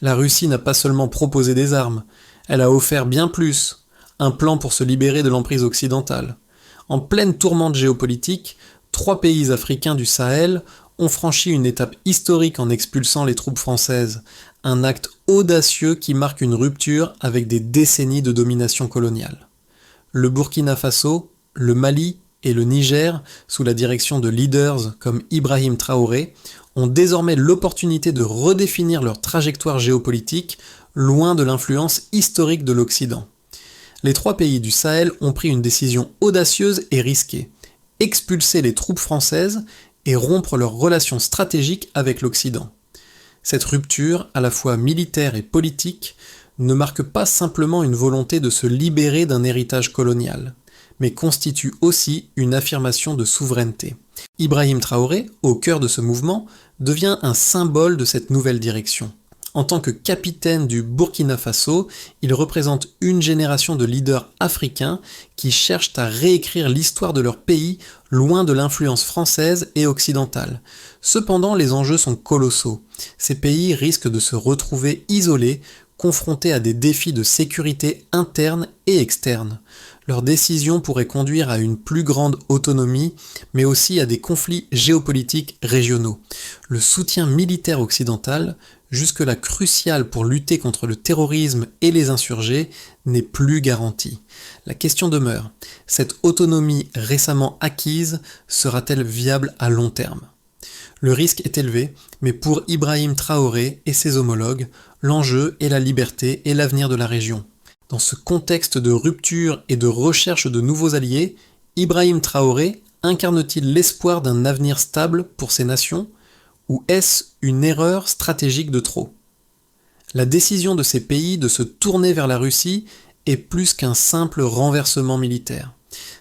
La Russie n'a pas seulement proposé des armes, elle a offert bien plus, un plan pour se libérer de l'emprise occidentale. En pleine tourmente géopolitique, 3 pays africains du Sahel ont franchi une étape historique en expulsant les troupes françaises, un acte audacieux qui marque une rupture avec des décennies de domination coloniale. Le Burkina Faso, le Mali et le Niger, sous la direction de leaders comme Ibrahim Traoré, ont désormais l'opportunité de redéfinir leur trajectoire géopolitique loin de l'influence historique de l'Occident. Les 3 pays du Sahel ont pris une décision audacieuse et risquée: expulser les troupes françaises et rompre leurs relations stratégiques avec l'Occident. Cette rupture, à la fois militaire et politique, ne marque pas simplement une volonté de se libérer d'un héritage colonial, mais constitue aussi une affirmation de souveraineté. Ibrahim Traoré, au cœur de ce mouvement, devient un symbole de cette nouvelle direction. En tant que capitaine du Burkina Faso, il représente une génération de leaders africains qui cherchent à réécrire l'histoire de leur pays loin de l'influence française et occidentale. Cependant, les enjeux sont colossaux. Ces pays risquent de se retrouver isolés, confrontés à des défis de sécurité interne et externe. Leurs décisions pourraient conduire à une plus grande autonomie, mais aussi à des conflits géopolitiques régionaux. Le soutien militaire occidental, jusque-là crucial pour lutter contre le terrorisme et les insurgés, n'est plus garanti. La question demeure: cette autonomie récemment acquise sera-t-elle viable à long terme ? Le risque est élevé, mais pour Ibrahim Traoré et ses homologues, l'enjeu est la liberté et l'avenir de la région. Dans ce contexte de rupture et de recherche de nouveaux alliés, Ibrahim Traoré incarne-t-il l'espoir d'un avenir stable pour ces nations, ou est-ce une erreur stratégique de trop ? La décision de ces pays de se tourner vers la Russie est plus qu'un simple renversement militaire.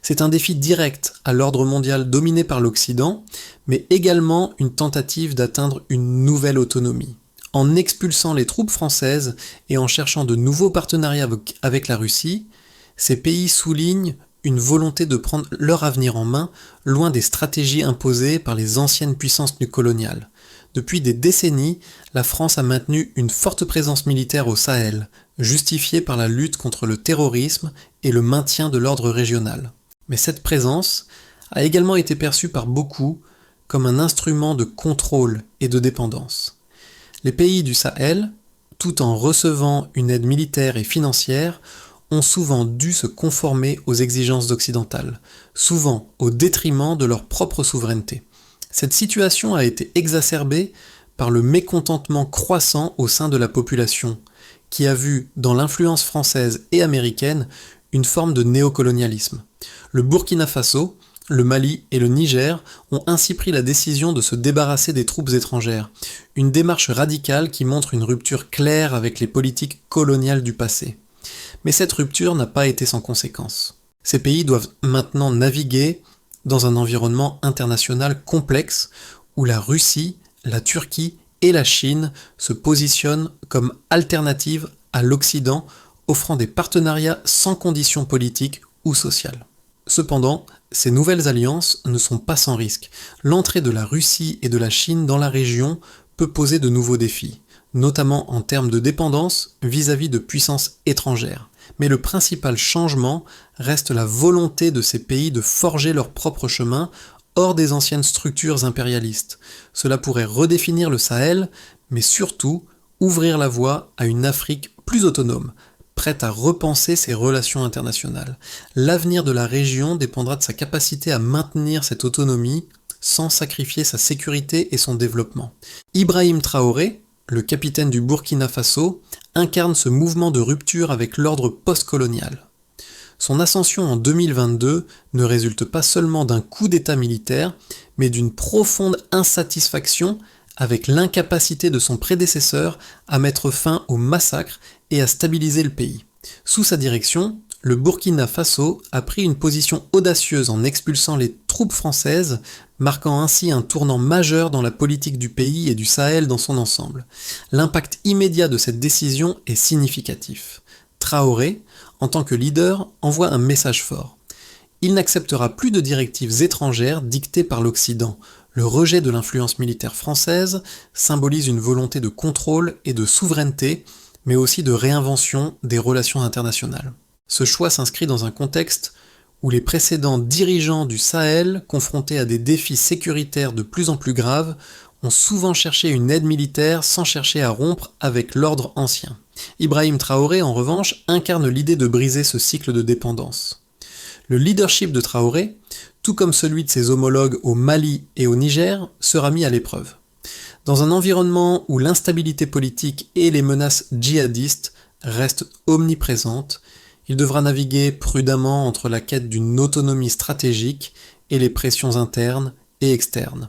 C'est un défi direct à l'ordre mondial dominé par l'Occident, mais également une tentative d'atteindre une nouvelle autonomie. En expulsant les troupes françaises et en cherchant de nouveaux partenariats avec la Russie, ces pays soulignent une volonté de prendre leur avenir en main, loin des stratégies imposées par les anciennes puissances coloniales. Depuis des décennies, la France a maintenu une forte présence militaire au Sahel, justifiée par la lutte contre le terrorisme et le maintien de l'ordre régional. Mais cette présence a également été perçue par beaucoup comme un instrument de contrôle et de dépendance. Les pays du Sahel, tout en recevant une aide militaire et financière, ont souvent dû se conformer aux exigences occidentales, souvent au détriment de leur propre souveraineté. Cette situation a été exacerbée par le mécontentement croissant au sein de la population, qui a vu dans l'influence française et américaine une forme de néocolonialisme. Le Burkina Faso, le Mali et le Niger ont ainsi pris la décision de se débarrasser des troupes étrangères, une démarche radicale qui montre une rupture claire avec les politiques coloniales du passé. Mais cette rupture n'a pas été sans conséquences. Ces pays doivent maintenant naviguer dans un environnement international complexe où la Russie, la Turquie et la Chine se positionnent comme alternatives à l'Occident, offrant des partenariats sans conditions politiques ou sociales. Cependant, ces nouvelles alliances ne sont pas sans risque. L'entrée de la Russie et de la Chine dans la région peut poser de nouveaux défis, notamment en termes de dépendance vis-à-vis de puissances étrangères. Mais le principal changement reste la volonté de ces pays de forger leur propre chemin hors des anciennes structures impérialistes. Cela pourrait redéfinir le Sahel, mais surtout ouvrir la voie à une Afrique plus autonome, prête à repenser ses relations internationales. L'avenir de la région dépendra de sa capacité à maintenir cette autonomie sans sacrifier sa sécurité et son développement. Ibrahim Traoré, le capitaine du Burkina Faso, incarne ce mouvement de rupture avec l'ordre postcolonial. Son ascension en 2022 ne résulte pas seulement d'un coup d'État militaire, mais d'une profonde insatisfaction avec l'incapacité de son prédécesseur à mettre fin au massacre et à stabiliser le pays. Sous sa direction, le Burkina Faso a pris une position audacieuse en expulsant les troupes françaises, marquant ainsi un tournant majeur dans la politique du pays et du Sahel dans son ensemble. L'impact immédiat de cette décision est significatif. Traoré, en tant que leader, envoie un message fort. Il n'acceptera plus de directives étrangères dictées par l'Occident. Le rejet de l'influence militaire française symbolise une volonté de contrôle et de souveraineté, mais aussi de réinvention des relations internationales. Ce choix s'inscrit dans un contexte où les précédents dirigeants du Sahel, confrontés à des défis sécuritaires de plus en plus graves, ont souvent cherché une aide militaire sans chercher à rompre avec l'ordre ancien. Ibrahim Traoré, en revanche, incarne l'idée de briser ce cycle de dépendance. Le leadership de Traoré, tout comme celui de ses homologues au Mali et au Niger, sera mis à l'épreuve. Dans un environnement où l'instabilité politique et les menaces djihadistes restent omniprésentes, il devra naviguer prudemment entre la quête d'une autonomie stratégique et les pressions internes et externes.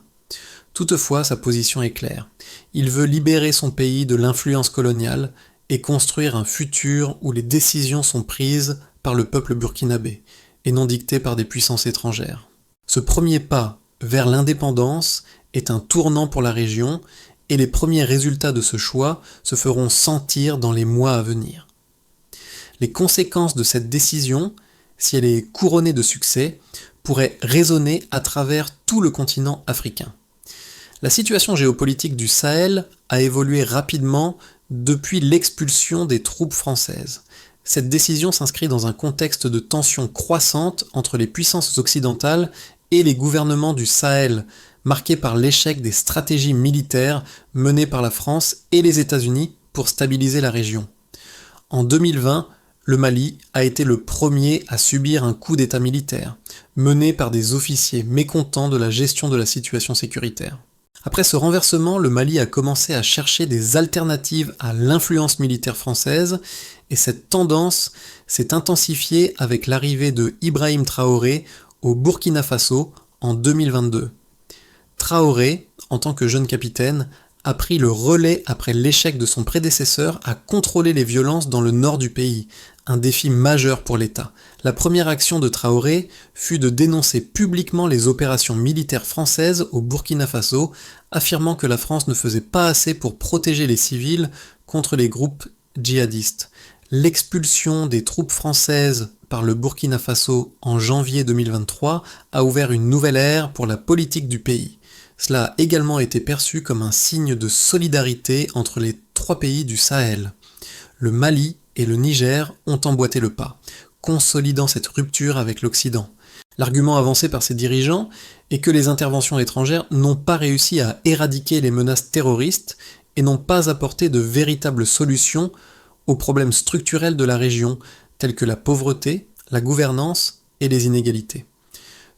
Toutefois, sa position est claire. Il veut libérer son pays de l'influence coloniale et construire un futur où les décisions sont prises par le peuple burkinabé et non dictées par des puissances étrangères. Ce premier pas vers l'indépendance est un tournant pour la région et les premiers résultats de ce choix se feront sentir dans les mois à venir. Les conséquences de cette décision, si elle est couronnée de succès, pourraient résonner à travers tout le continent africain. La situation géopolitique du Sahel a évolué rapidement depuis l'expulsion des troupes françaises. Cette décision s'inscrit dans un contexte de tensions croissantes entre les puissances occidentales et les gouvernements du Sahel, marqué par l'échec des stratégies militaires menées par la France et les États-Unis pour stabiliser la région. En 2020, le Mali a été le premier à subir un coup d'État militaire, mené par des officiers mécontents de la gestion de la situation sécuritaire. Après ce renversement, le Mali a commencé à chercher des alternatives à l'influence militaire française, et cette tendance s'est intensifiée avec l'arrivée de Ibrahim Traoré au Burkina Faso en 2022. Traoré, en tant que jeune capitaine, a pris le relais après l'échec de son prédécesseur à contrôler les violences dans le nord du pays, un défi majeur pour l'État. La première action de Traoré fut de dénoncer publiquement les opérations militaires françaises au Burkina Faso, affirmant que la France ne faisait pas assez pour protéger les civils contre les groupes djihadistes. L'expulsion des troupes françaises par le Burkina Faso en janvier 2023 a ouvert une nouvelle ère pour la politique du pays. Cela a également été perçu comme un signe de solidarité entre les trois pays du Sahel. Le Mali et le Niger ont emboîté le pas, consolidant cette rupture avec l'Occident. L'argument avancé par ces dirigeants est que les interventions étrangères n'ont pas réussi à éradiquer les menaces terroristes et n'ont pas apporté de véritables solutions aux problèmes structurels de la région, tels que la pauvreté, la gouvernance et les inégalités.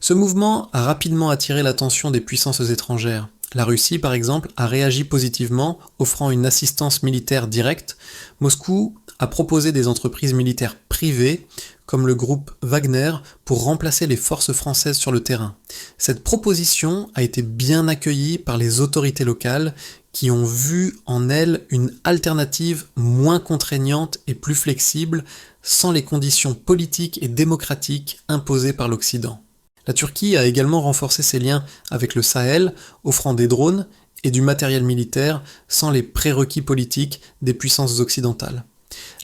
Ce mouvement a rapidement attiré l'attention des puissances étrangères. La Russie, par exemple, a réagi positivement, offrant une assistance militaire directe. Moscou a proposé des entreprises militaires privées, comme le groupe Wagner, pour remplacer les forces françaises sur le terrain. Cette proposition a été bien accueillie par les autorités locales, qui ont vu en elle une alternative moins contraignante et plus flexible, sans les conditions politiques et démocratiques imposées par l'Occident. La Turquie a également renforcé ses liens avec le Sahel, offrant des drones et du matériel militaire sans les prérequis politiques des puissances occidentales.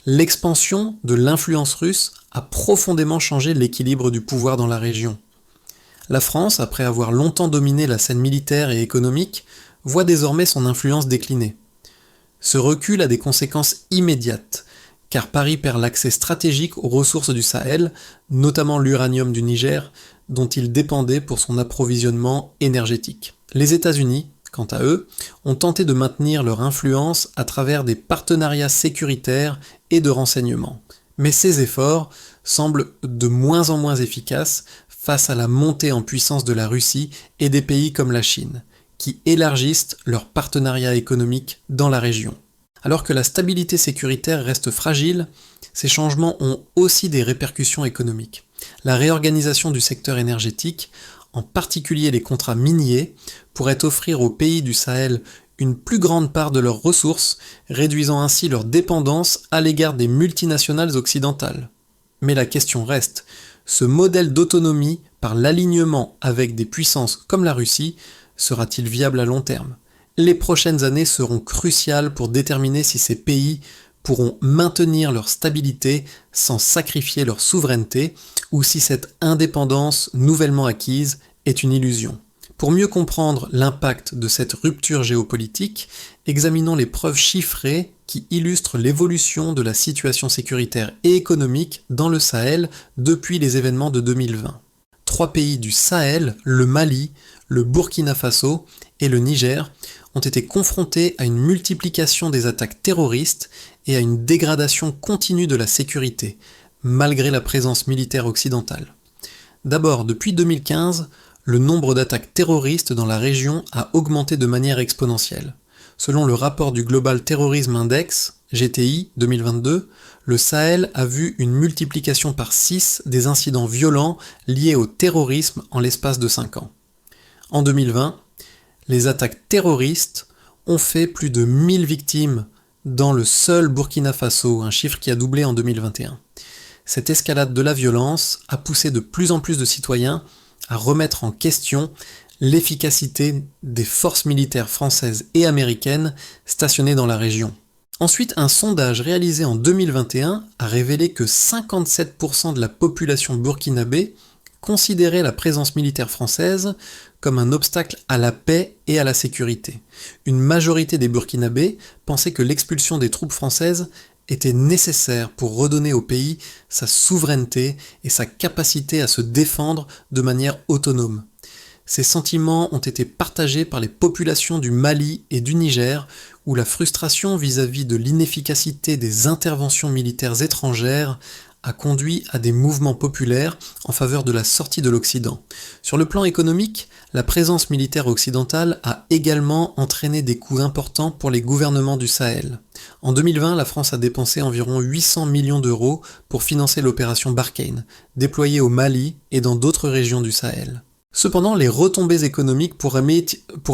L'expansion de l'influence russe a profondément changé l'équilibre du pouvoir dans la région. La France, après avoir longtemps dominé la scène militaire et économique, voit désormais son influence décliner. Ce recul a des conséquences immédiates, car Paris perd l'accès stratégique aux ressources du Sahel, notamment l'uranium du Niger, dont il dépendait pour son approvisionnement énergétique. Les États-Unis, quant à eux, ont tenté de maintenir leur influence à travers des partenariats sécuritaires et de renseignement. Mais ces efforts semblent de moins en moins efficaces face à la montée en puissance de la Russie et des pays comme la Chine, qui élargissent leurs partenariats économiques dans la région. Alors que la stabilité sécuritaire reste fragile, ces changements ont aussi des répercussions économiques. La réorganisation du secteur énergétique, en particulier les contrats miniers, pourrait offrir aux pays du Sahel une plus grande part de leurs ressources, réduisant ainsi leur dépendance à l'égard des multinationales occidentales. Mais la question reste, ce modèle d'autonomie par l'alignement avec des puissances comme la Russie sera-t-il viable à long terme ? Les prochaines années seront cruciales pour déterminer si ces pays pourront maintenir leur stabilité sans sacrifier leur souveraineté, ou si cette indépendance nouvellement acquise est une illusion. Pour mieux comprendre l'impact de cette rupture géopolitique, examinons les preuves chiffrées qui illustrent l'évolution de la situation sécuritaire et économique dans le Sahel depuis les événements de 2020. 3 pays du Sahel, le Mali, le Burkina Faso et le Niger, ont été confrontés à une multiplication des attaques terroristes et à une dégradation continue de la sécurité, malgré la présence militaire occidentale. D'abord, depuis 2015, le nombre d'attaques terroristes dans la région a augmenté de manière exponentielle. Selon le rapport du Global Terrorism Index, GTI 2022, le Sahel a vu une multiplication par 6 des incidents violents liés au terrorisme en l'espace de 5 ans. En 2020, les attaques terroristes ont fait plus de 1000 victimes dans le seul Burkina Faso, un chiffre qui a doublé en 2021. Cette escalade de la violence a poussé de plus en plus de citoyens à remettre en question l'efficacité des forces militaires françaises et américaines stationnées dans la région. Ensuite, un sondage réalisé en 2021 a révélé que 57% de la population burkinabé considérait la présence militaire française comme un obstacle à la paix et à la sécurité. Une majorité des Burkinabés pensait que l'expulsion des troupes françaises était nécessaire pour redonner au pays sa souveraineté et sa capacité à se défendre de manière autonome. Ces sentiments ont été partagés par les populations du Mali et du Niger, où la frustration vis-à-vis de l'inefficacité des interventions militaires étrangères a conduit à des mouvements populaires en faveur de la sortie de l'Occident. Sur le plan économique, la présence militaire occidentale a également entraîné des coûts importants pour les gouvernements du Sahel. En 2020, la France a dépensé environ 800 millions d'euros pour financer l'opération Barkhane, déployée au Mali et dans d'autres régions du Sahel. Cependant, les retombées économiques pour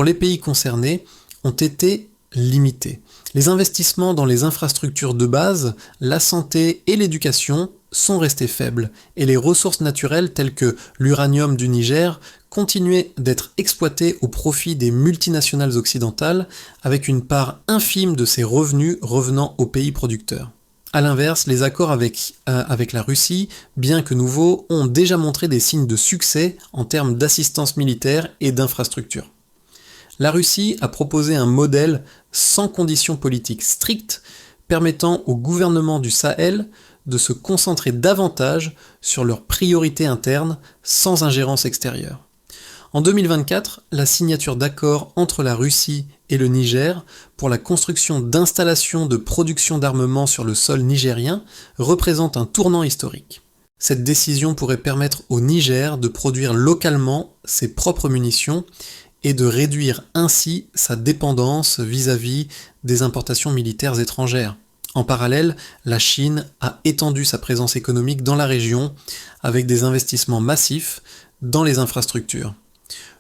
les pays concernés ont été limitées. Les investissements dans les infrastructures de base, la santé et l'éducation sont restés faibles, et les ressources naturelles telles que l'uranium du Niger continuaient d'être exploitées au profit des multinationales occidentales, avec une part infime de ces revenus revenant aux pays producteurs. A l'inverse, les accords avec la Russie, bien que nouveaux, ont déjà montré des signes de succès en termes d'assistance militaire et d'infrastructures. La Russie a proposé un modèle sans conditions politiques strictes, permettant au gouvernement du Sahel de se concentrer davantage sur leurs priorités internes sans ingérence extérieure. En 2024, la signature d'accords entre la Russie et le Niger pour la construction d'installations de production d'armement sur le sol nigérien représente un tournant historique. Cette décision pourrait permettre au Niger de produire localement ses propres munitions et de réduire ainsi sa dépendance vis-à-vis des importations militaires étrangères. En parallèle, la Chine a étendu sa présence économique dans la région avec des investissements massifs dans les infrastructures.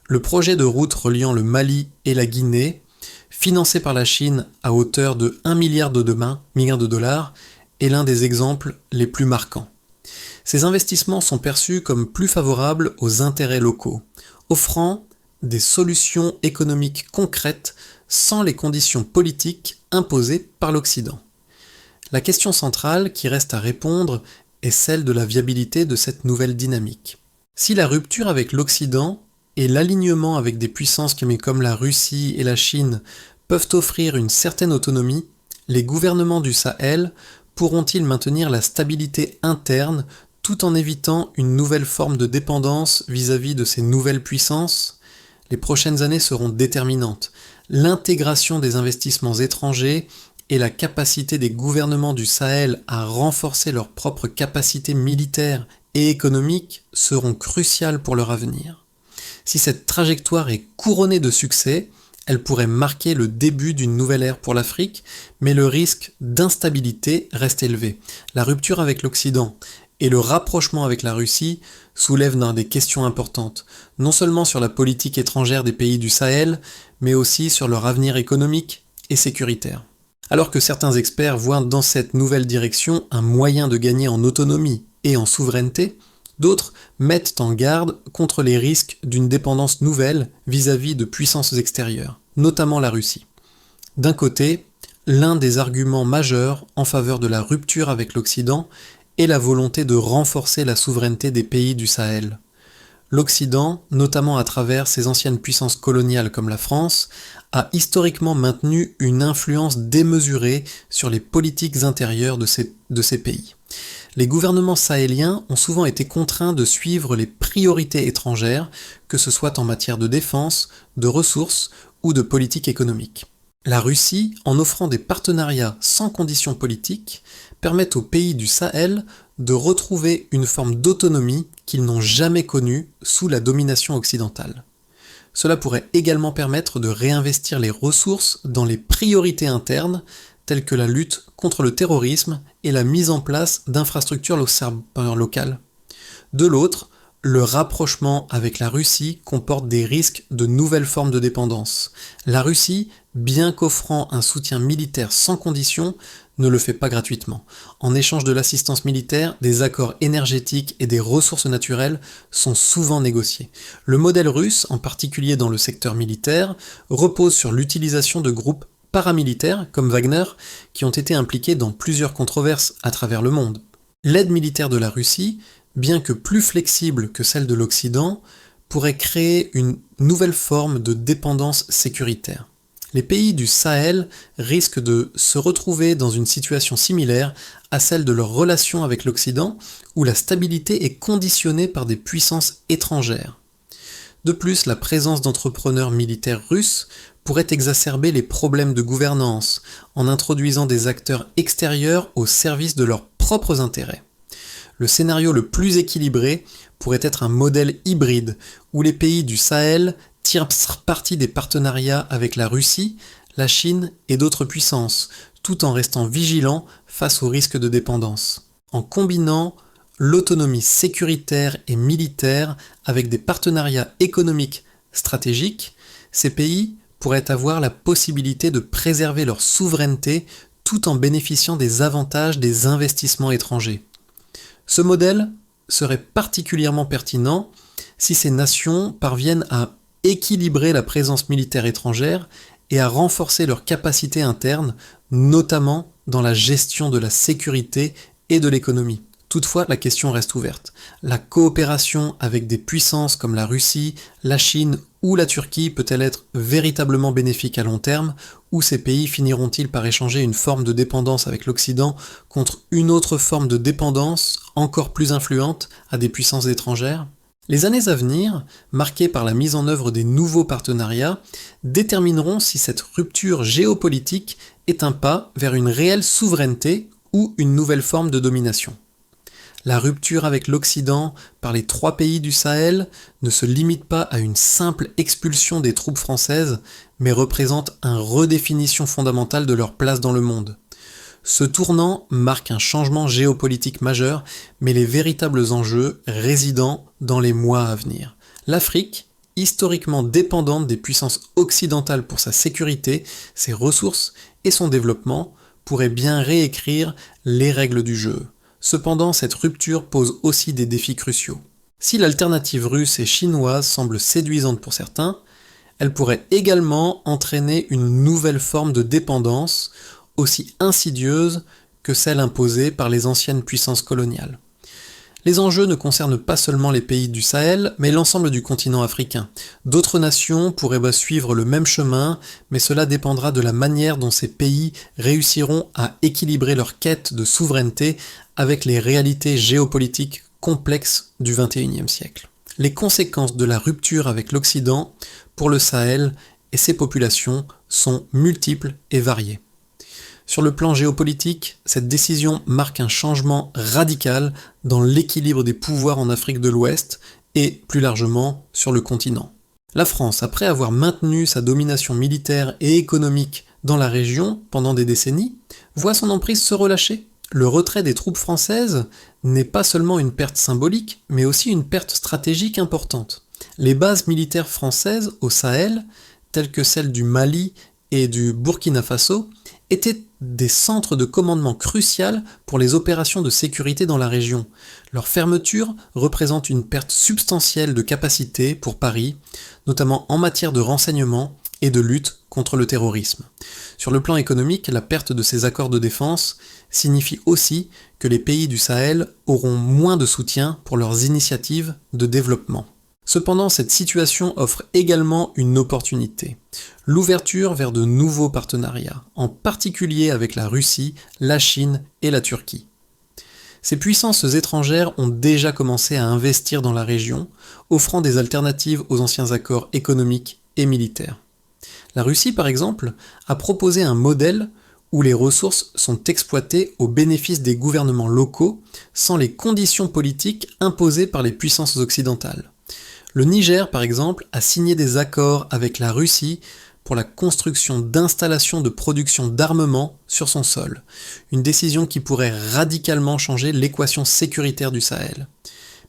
Le projet de route reliant le Mali et la Guinée, financé par la Chine à hauteur de 1 milliard de dollars, est l'un des exemples les plus marquants. Ces investissements sont perçus comme plus favorables aux intérêts locaux, offrant des solutions économiques concrètes sans les conditions politiques imposées par l'Occident. La question centrale qui reste à répondre est celle de la viabilité de cette nouvelle dynamique. Si la rupture avec l'Occident et l'alignement avec des puissances comme la Russie et la Chine peuvent offrir une certaine autonomie, les gouvernements du Sahel pourront-ils maintenir la stabilité interne tout en évitant une nouvelle forme de dépendance vis-à-vis de ces nouvelles puissances ? Les prochaines années seront déterminantes. L'intégration des investissements étrangers et la capacité des gouvernements du Sahel à renforcer leurs propres capacités militaires et économiques seront cruciales pour leur avenir. Si cette trajectoire est couronnée de succès, elle pourrait marquer le début d'une nouvelle ère pour l'Afrique, mais le risque d'instabilité reste élevé. La rupture avec l'Occident et le rapprochement avec la Russie soulèvent des questions importantes, non seulement sur la politique étrangère des pays du Sahel, mais aussi sur leur avenir économique et sécuritaire. Alors que certains experts voient dans cette nouvelle direction un moyen de gagner en autonomie et en souveraineté, d'autres mettent en garde contre les risques d'une dépendance nouvelle vis-à-vis de puissances extérieures, notamment la Russie. D'un côté, l'un des arguments majeurs en faveur de la rupture avec l'Occident est la volonté de renforcer la souveraineté des pays du Sahel. L'Occident, notamment à travers ses anciennes puissances coloniales comme la France, a historiquement maintenu une influence démesurée sur les politiques intérieures de ces pays. Les gouvernements sahéliens ont souvent été contraints de suivre les priorités étrangères, que ce soit en matière de défense, de ressources ou de politique économique. La Russie, en offrant des partenariats sans conditions politiques, permet aux pays du Sahel de retrouver une forme d'autonomie qu'ils n'ont jamais connue sous la domination occidentale. Cela pourrait également permettre de réinvestir les ressources dans les priorités internes, telles que la lutte contre le terrorisme et la mise en place d'infrastructures locales. De l'autre, le rapprochement avec la Russie comporte des risques de nouvelles formes de dépendance. La Russie, bien qu'offrant un soutien militaire sans condition, ne le fait pas gratuitement. En échange de l'assistance militaire, des accords énergétiques et des ressources naturelles sont souvent négociés. Le modèle russe, en particulier dans le secteur militaire, repose sur l'utilisation de groupes paramilitaires, comme Wagner, qui ont été impliqués dans plusieurs controverses à travers le monde. L'aide militaire de la Russie, bien que plus flexible que celle de l'Occident, pourrait créer une nouvelle forme de dépendance sécuritaire. Les pays du Sahel risquent de se retrouver dans une situation similaire à celle de leur relation avec l'Occident, où la stabilité est conditionnée par des puissances étrangères. De plus, la présence d'entrepreneurs militaires russes pourrait exacerber les problèmes de gouvernance, en introduisant des acteurs extérieurs au service de leurs propres intérêts. Le scénario le plus équilibré pourrait être un modèle hybride, où les pays du Sahel tirent parti des partenariats avec la Russie, la Chine et d'autres puissances, tout en restant vigilants face aux risques de dépendance. En combinant l'autonomie sécuritaire et militaire avec des partenariats économiques stratégiques, ces pays pourraient avoir la possibilité de préserver leur souveraineté tout en bénéficiant des avantages des investissements étrangers. Ce modèle serait particulièrement pertinent si ces nations parviennent à équilibrer la présence militaire étrangère et à renforcer leurs capacités internes, notamment dans la gestion de la sécurité et de l'économie. Toutefois, la question reste ouverte. La coopération avec des puissances comme la Russie, la Chine ou la Turquie peut-elle être véritablement bénéfique à long terme, ou ces pays finiront-ils par échanger une forme de dépendance avec l'Occident contre une autre forme de dépendance encore plus influente à des puissances étrangères ? Les années à venir, marquées par la mise en œuvre des nouveaux partenariats, détermineront si cette rupture géopolitique est un pas vers une réelle souveraineté ou une nouvelle forme de domination. La rupture avec l'Occident par les 3 pays du Sahel ne se limite pas à une simple expulsion des troupes françaises, mais représente une redéfinition fondamentale de leur place dans le monde. Ce tournant marque un changement géopolitique majeur, mais les véritables enjeux résidant dans les mois à venir. L'Afrique, historiquement dépendante des puissances occidentales pour sa sécurité, ses ressources et son développement, pourrait bien réécrire les règles du jeu. Cependant, cette rupture pose aussi des défis cruciaux. Si l'alternative russe et chinoise semble séduisante pour certains, elle pourrait également entraîner une nouvelle forme de dépendance, aussi insidieuse que celle imposée par les anciennes puissances coloniales. Les enjeux ne concernent pas seulement les pays du Sahel, mais l'ensemble du continent africain. D'autres nations pourraient suivre le même chemin, mais cela dépendra de la manière dont ces pays réussiront à équilibrer leur quête de souveraineté avec les réalités géopolitiques complexes du XXIe siècle. Les conséquences de la rupture avec l'Occident pour le Sahel et ses populations sont multiples et variées. Sur le plan géopolitique, cette décision marque un changement radical dans l'équilibre des pouvoirs en Afrique de l'Ouest et, plus largement, sur le continent. La France, après avoir maintenu sa domination militaire et économique dans la région pendant des décennies, voit son emprise se relâcher. Le retrait des troupes françaises n'est pas seulement une perte symbolique, mais aussi une perte stratégique importante. Les bases militaires françaises au Sahel, telles que celles du Mali et du Burkina Faso, étaient des centres de commandement crucial pour les opérations de sécurité dans la région. Leur fermeture représente une perte substantielle de capacité pour Paris, notamment en matière de renseignement et de lutte contre le terrorisme. Sur le plan économique, la perte de ces accords de défense signifie aussi que les pays du Sahel auront moins de soutien pour leurs initiatives de développement. Cependant, cette situation offre également une opportunité, l'ouverture vers de nouveaux partenariats, en particulier avec la Russie, la Chine et la Turquie. Ces puissances étrangères ont déjà commencé à investir dans la région, offrant des alternatives aux anciens accords économiques et militaires. La Russie, par exemple, a proposé un modèle où les ressources sont exploitées au bénéfice des gouvernements locaux sans les conditions politiques imposées par les puissances occidentales. Le Niger, par exemple, a signé des accords avec la Russie pour la construction d'installations de production d'armement sur son sol, une décision qui pourrait radicalement changer l'équation sécuritaire du Sahel.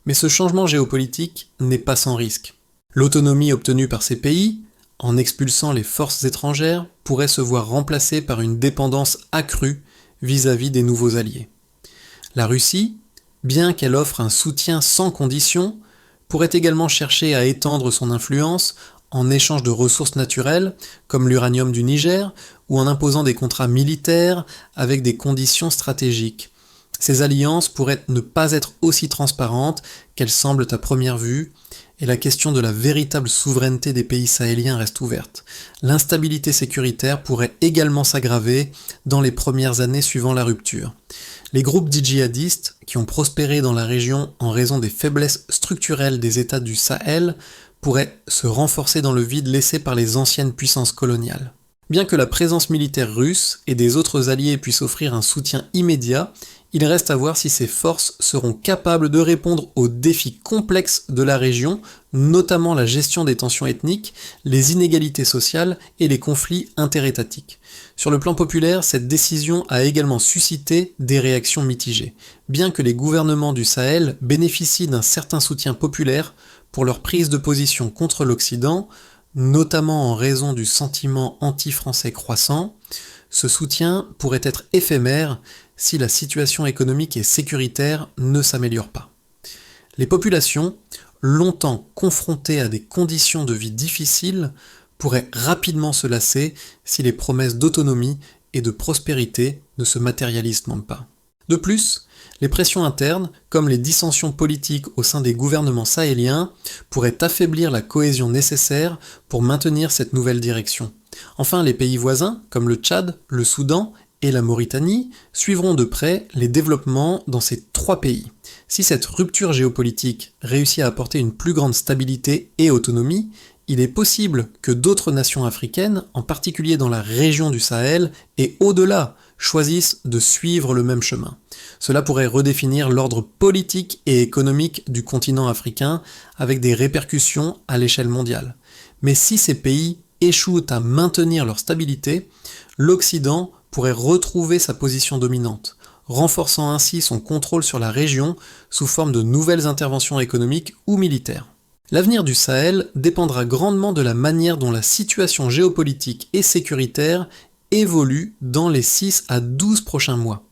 Mais ce changement géopolitique n'est pas sans risque. L'autonomie obtenue par ces pays, en expulsant les forces étrangères, pourrait se voir remplacée par une dépendance accrue vis-à-vis des nouveaux alliés. La Russie, bien qu'elle offre un soutien sans condition, pourrait également chercher à étendre son influence en échange de ressources naturelles, comme l'uranium du Niger, ou en imposant des contrats militaires avec des conditions stratégiques. Ces alliances pourraient ne pas être aussi transparentes qu'elles semblent à première vue, et la question de la véritable souveraineté des pays sahéliens reste ouverte. L'instabilité sécuritaire pourrait également s'aggraver dans les premières années suivant la rupture. Les groupes djihadistes, qui ont prospéré dans la région en raison des faiblesses structurelles des États du Sahel, pourraient se renforcer dans le vide laissé par les anciennes puissances coloniales. Bien que la présence militaire russe et des autres alliés puisse offrir un soutien immédiat, il reste à voir si ces forces seront capables de répondre aux défis complexes de la région, notamment la gestion des tensions ethniques, les inégalités sociales et les conflits interétatiques. Sur le plan populaire, cette décision a également suscité des réactions mitigées, bien que les gouvernements du Sahel bénéficient d'un certain soutien populaire pour leur prise de position contre l'Occident, notamment en raison du sentiment anti-français croissant. Ce soutien pourrait être éphémère si la situation économique et sécuritaire ne s'améliore pas. Les populations, longtemps confrontées à des conditions de vie difficiles, pourraient rapidement se lasser si les promesses d'autonomie et de prospérité ne se matérialisent pas. De plus, les pressions internes, comme les dissensions politiques au sein des gouvernements sahéliens, pourraient affaiblir la cohésion nécessaire pour maintenir cette nouvelle direction. Enfin, les pays voisins, comme le Tchad, le Soudan et la Mauritanie, suivront de près les développements dans ces trois pays. Si cette rupture géopolitique réussit à apporter une plus grande stabilité et autonomie, il est possible que d'autres nations africaines, en particulier dans la région du Sahel et au-delà, choisissent de suivre le même chemin. Cela pourrait redéfinir l'ordre politique et économique du continent africain avec des répercussions à l'échelle mondiale. Mais si ces pays échouent à maintenir leur stabilité, l'Occident pourrait retrouver sa position dominante, renforçant ainsi son contrôle sur la région sous forme de nouvelles interventions économiques ou militaires. L'avenir du Sahel dépendra grandement de la manière dont la situation géopolitique et sécuritaire évolue dans les 6 à 12 prochains mois.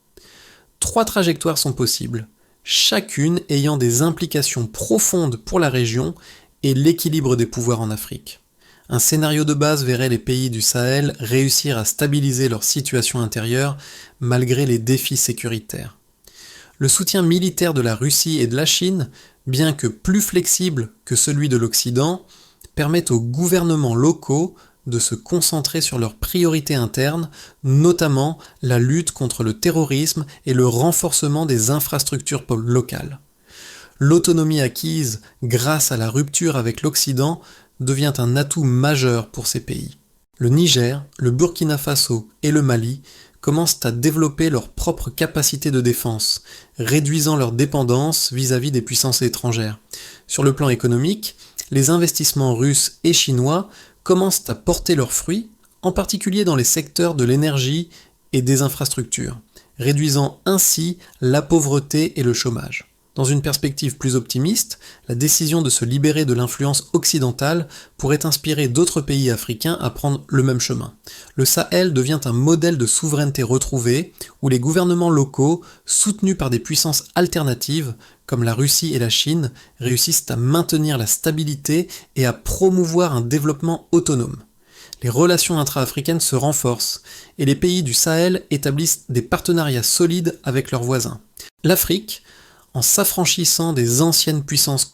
3 trajectoires sont possibles, chacune ayant des implications profondes pour la région et l'équilibre des pouvoirs en Afrique. Un scénario de base verrait les pays du Sahel réussir à stabiliser leur situation intérieure malgré les défis sécuritaires. Le soutien militaire de la Russie et de la Chine, bien que plus flexible que celui de l'Occident, permet aux gouvernements locaux de se concentrer sur leurs priorités internes, notamment la lutte contre le terrorisme et le renforcement des infrastructures locales. L'autonomie acquise grâce à la rupture avec l'Occident devient un atout majeur pour ces pays. Le Niger, le Burkina Faso et le Mali commencent à développer leurs propres capacités de défense, réduisant leur dépendance vis-à-vis des puissances étrangères. Sur le plan économique, les investissements russes et chinois commencent à porter leurs fruits, en particulier dans les secteurs de l'énergie et des infrastructures, réduisant ainsi la pauvreté et le chômage. Dans une perspective plus optimiste, la décision de se libérer de l'influence occidentale pourrait inspirer d'autres pays africains à prendre le même chemin. Le Sahel devient un modèle de souveraineté retrouvée, où les gouvernements locaux, soutenus par des puissances alternatives, comme la Russie et la Chine, réussissent à maintenir la stabilité et à promouvoir un développement autonome. Les relations intra-africaines se renforcent, et les pays du Sahel établissent des partenariats solides avec leurs voisins. L'Afrique, en s'affranchissant des anciennes puissances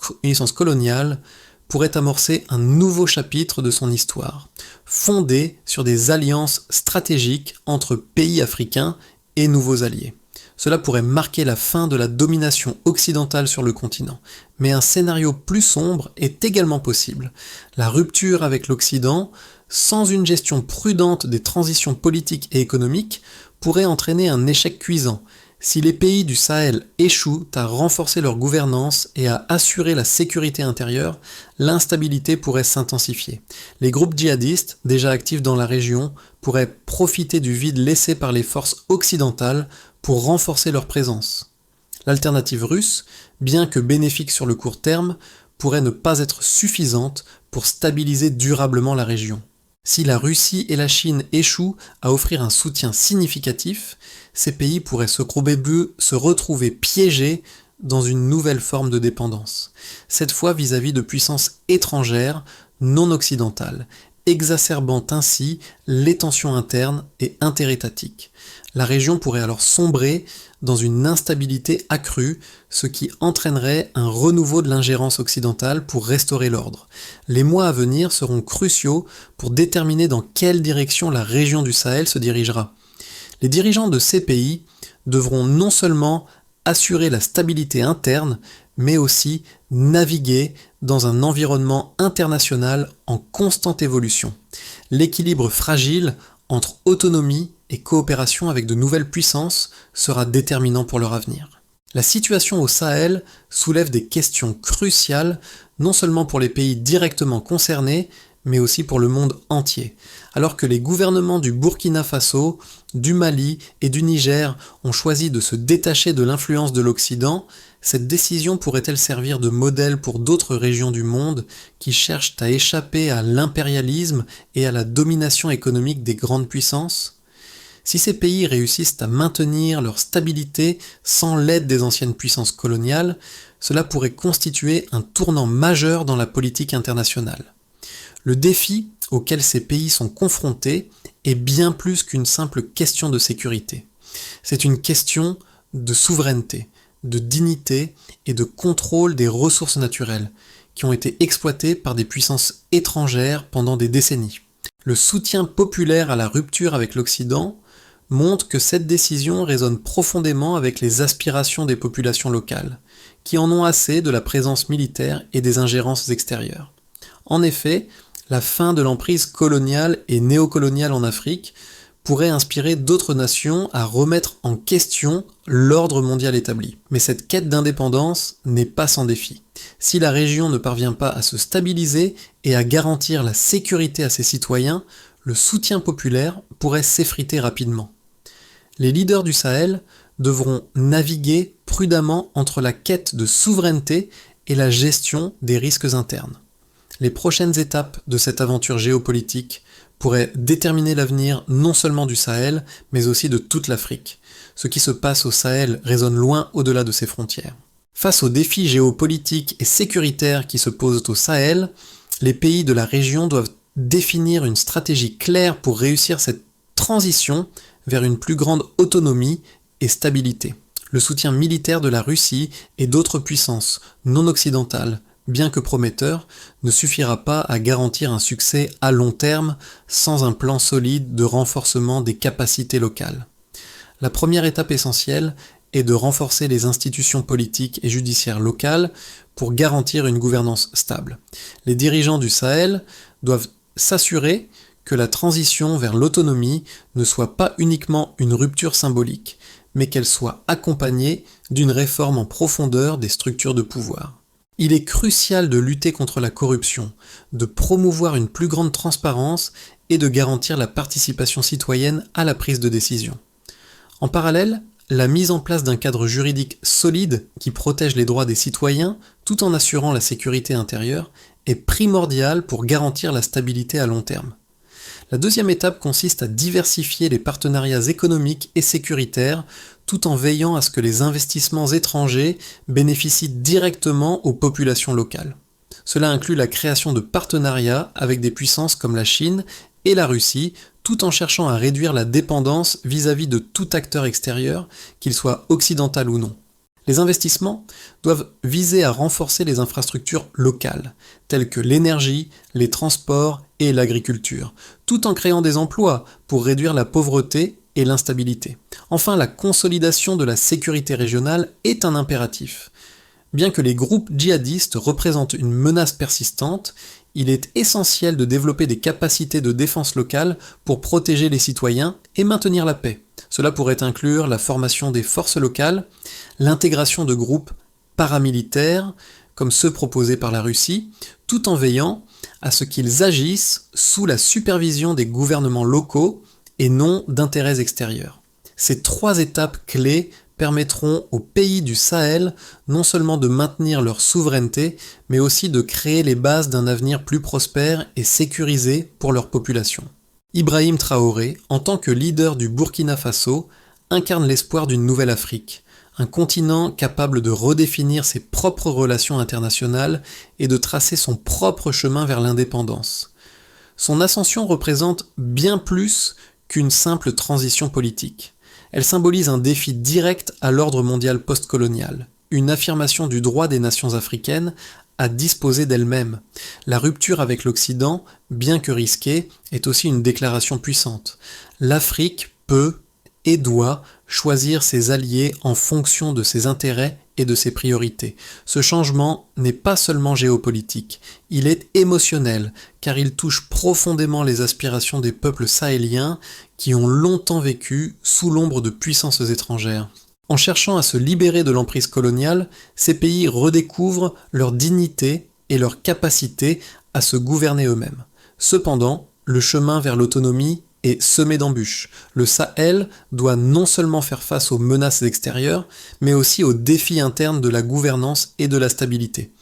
coloniales, pourrait amorcer un nouveau chapitre de son histoire, fondé sur des alliances stratégiques entre pays africains et nouveaux alliés. Cela pourrait marquer la fin de la domination occidentale sur le continent. Mais un scénario plus sombre est également possible. La rupture avec l'Occident, sans une gestion prudente des transitions politiques et économiques, pourrait entraîner un échec cuisant. Si les pays du Sahel échouent à renforcer leur gouvernance et à assurer la sécurité intérieure, l'instabilité pourrait s'intensifier. Les groupes djihadistes, déjà actifs dans la région, pourraient profiter du vide laissé par les forces occidentales pour renforcer leur présence. L'alternative russe, bien que bénéfique sur le court terme, pourrait ne pas être suffisante pour stabiliser durablement la région. Si la Russie et la Chine échouent à offrir un soutien significatif, ces pays pourraient se retrouver piégés dans une nouvelle forme de dépendance, cette fois vis-à-vis de puissances étrangères non occidentales, exacerbant ainsi les tensions internes et interétatiques. La région pourrait alors sombrer dans une instabilité accrue, ce qui entraînerait un renouveau de l'ingérence occidentale pour restaurer l'ordre. Les mois à venir seront cruciaux pour déterminer dans quelle direction la région du Sahel se dirigera. Les dirigeants de ces pays devront non seulement assurer la stabilité interne, mais aussi naviguer dans un environnement international en constante évolution. L'équilibre fragile entre autonomie et coopération avec de nouvelles puissances sera déterminant pour leur avenir. La situation au Sahel soulève des questions cruciales, non seulement pour les pays directement concernés, mais aussi pour le monde entier. Alors que les gouvernements du Burkina Faso, du Mali et du Niger ont choisi de se détacher de l'influence de l'Occident, cette décision pourrait-elle servir de modèle pour d'autres régions du monde qui cherchent à échapper à l'impérialisme et à la domination économique des grandes puissances ? Si ces pays réussissent à maintenir leur stabilité sans l'aide des anciennes puissances coloniales, cela pourrait constituer un tournant majeur dans la politique internationale. Le défi auquel ces pays sont confrontés est bien plus qu'une simple question de sécurité. C'est une question de souveraineté, de dignité et de contrôle des ressources naturelles qui ont été exploitées par des puissances étrangères pendant des décennies. Le soutien populaire à la rupture avec l'Occident montre que cette décision résonne profondément avec les aspirations des populations locales, qui en ont assez de la présence militaire et des ingérences extérieures. En effet, la fin de l'emprise coloniale et néocoloniale en Afrique pourrait inspirer d'autres nations à remettre en question l'ordre mondial établi. Mais cette quête d'indépendance n'est pas sans défi. Si la région ne parvient pas à se stabiliser et à garantir la sécurité à ses citoyens, le soutien populaire pourrait s'effriter rapidement. Les leaders du Sahel devront naviguer prudemment entre la quête de souveraineté et la gestion des risques internes. Les prochaines étapes de cette aventure géopolitique pourraient déterminer l'avenir non seulement du Sahel, mais aussi de toute l'Afrique. Ce qui se passe au Sahel résonne loin au-delà de ses frontières. Face aux défis géopolitiques et sécuritaires qui se posent au Sahel, les pays de la région doivent définir une stratégie claire pour réussir cette transition vers une plus grande autonomie et stabilité. Le soutien militaire de la Russie et d'autres puissances non occidentales, bien que prometteur, ne suffira pas à garantir un succès à long terme sans un plan solide de renforcement des capacités locales. La première étape essentielle est de renforcer les institutions politiques et judiciaires locales pour garantir une gouvernance stable. Les dirigeants du Sahel doivent s'assurer que la transition vers l'autonomie ne soit pas uniquement une rupture symbolique, mais qu'elle soit accompagnée d'une réforme en profondeur des structures de pouvoir. Il est crucial de lutter contre la corruption, de promouvoir une plus grande transparence et de garantir la participation citoyenne à la prise de décision. En parallèle, la mise en place d'un cadre juridique solide qui protège les droits des citoyens tout en assurant la sécurité intérieure est primordiale pour garantir la stabilité à long terme. La deuxième étape consiste à diversifier les partenariats économiques et sécuritaires tout en veillant à ce que les investissements étrangers bénéficient directement aux populations locales. Cela inclut la création de partenariats avec des puissances comme la Chine et la Russie, tout en cherchant à réduire la dépendance vis-à-vis de tout acteur extérieur, qu'il soit occidental ou non. Les investissements doivent viser à renforcer les infrastructures locales, telles que l'énergie, les transports et l'agriculture, tout en créant des emplois pour réduire la pauvreté et l'instabilité. Enfin, la consolidation de la sécurité régionale est un impératif. Bien que les groupes djihadistes représentent une menace persistante, il est essentiel de développer des capacités de défense locale pour protéger les citoyens et maintenir la paix. Cela pourrait inclure la formation des forces locales, l'intégration de groupes paramilitaires, comme ceux proposés par la Russie, tout en veillant à ce qu'ils agissent sous la supervision des gouvernements locaux et non d'intérêts extérieurs. Ces 3 étapes clés permettront aux pays du Sahel non seulement de maintenir leur souveraineté, mais aussi de créer les bases d'un avenir plus prospère et sécurisé pour leur population. Ibrahim Traoré, en tant que leader du Burkina Faso, incarne l'espoir d'une nouvelle Afrique, un continent capable de redéfinir ses propres relations internationales et de tracer son propre chemin vers l'indépendance. Son ascension représente bien plus qu'une simple transition politique. Elle symbolise un défi direct à l'ordre mondial postcolonial, une affirmation du droit des nations africaines à disposer d'elles-mêmes. La rupture avec l'Occident, bien que risquée, est aussi une déclaration puissante. L'Afrique peut et doit choisir ses alliés en fonction de ses intérêts et de ses priorités. Ce changement n'est pas seulement géopolitique, il est émotionnel, car il touche profondément les aspirations des peuples sahéliens qui ont longtemps vécu sous l'ombre de puissances étrangères. En cherchant à se libérer de l'emprise coloniale, ces pays redécouvrent leur dignité et leur capacité à se gouverner eux-mêmes. Cependant, le chemin vers l'autonomie est semé d'embûches. Le Sahel doit non seulement faire face aux menaces extérieures, mais aussi aux défis internes de la gouvernance et de la stabilité.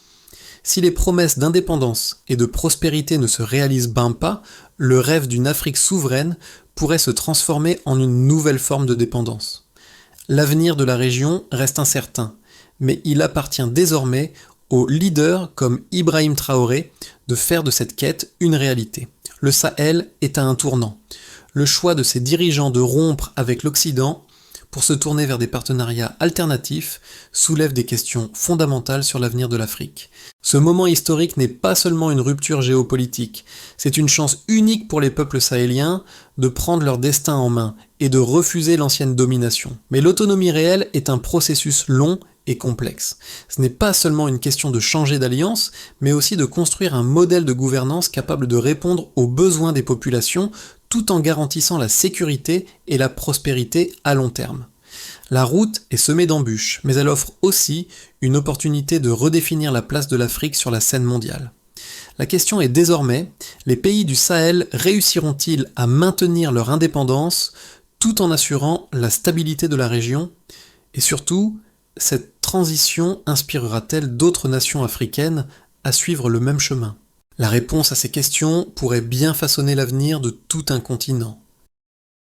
Si les promesses d'indépendance et de prospérité ne se réalisent ben pas, le rêve d'une Afrique souveraine pourrait se transformer en une nouvelle forme de dépendance. L'avenir de la région reste incertain, mais il appartient désormais aux leaders comme Ibrahim Traoré de faire de cette quête une réalité. Le Sahel est à un tournant. Le choix de ses dirigeants de rompre avec l'Occident pour se tourner vers des partenariats alternatifs soulève des questions fondamentales sur l'avenir de l'Afrique. Ce moment historique n'est pas seulement une rupture géopolitique, c'est une chance unique pour les peuples sahéliens de prendre leur destin en main et de refuser l'ancienne domination. Mais l'autonomie réelle est un processus long et complexe. Ce n'est pas seulement une question de changer d'alliance, mais aussi de construire un modèle de gouvernance capable de répondre aux besoins des populations tout en garantissant la sécurité et la prospérité à long terme. La route est semée d'embûches, mais elle offre aussi une opportunité de redéfinir la place de l'Afrique sur la scène mondiale. La question est désormais, les pays du Sahel réussiront-ils à maintenir leur indépendance tout en assurant la stabilité de la région? Et surtout, cette transition inspirera-t-elle d'autres nations africaines à suivre le même chemin? La réponse à ces questions pourrait bien façonner l'avenir de tout un continent.